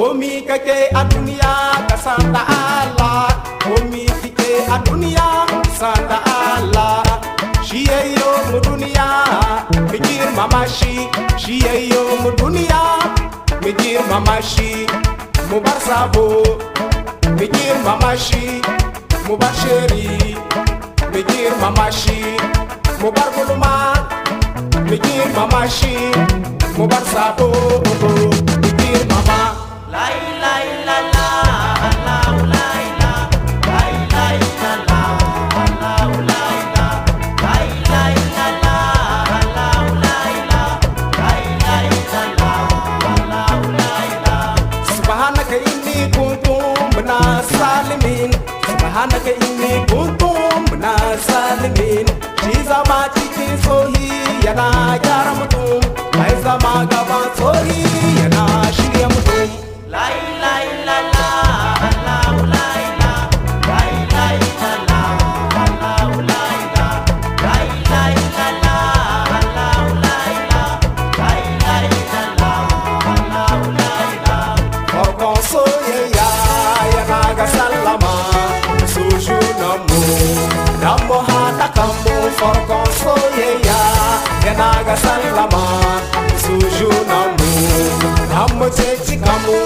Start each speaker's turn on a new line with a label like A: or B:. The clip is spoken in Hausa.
A: komi kake a duniya ka san da Allah, komi kike a duniya san da Allah. Shi yayyo mu duniya mu girmama shi, shi yayyo mu duniya mu girmama shi, mu bar sabo mu girmama shi, mu bar sheri mu girmama shi, mu bar gulma mu girmama shi, mu bar sabo mu girmama. La ilaha illallah, Allah la ilaha, la ilaha illallah, Allah la ilaha, la ilaha illallah, Allah la ilaha, la ilaha illallah, Allah la ilaha. Subhanaka inni kuntu minas salimin, subhanaka inni kuntu minas salimin. Shi zama cikin sohi yana gyara mutum, mai zama gaban sohi yana shirya mutum. La ilaha illallah, Allah la ilaha, la ilaha illallah, Allah la ilaha, la ilaha illallah, Allah la ilaha, la ilaha illallah, Allah la ilaha. Farkon soyayya yana ga sallama su junanmu, dan mu haɗa kanmu. Farkon soyayya yana ga sallama su junanmu, dan mu ceci kanmu.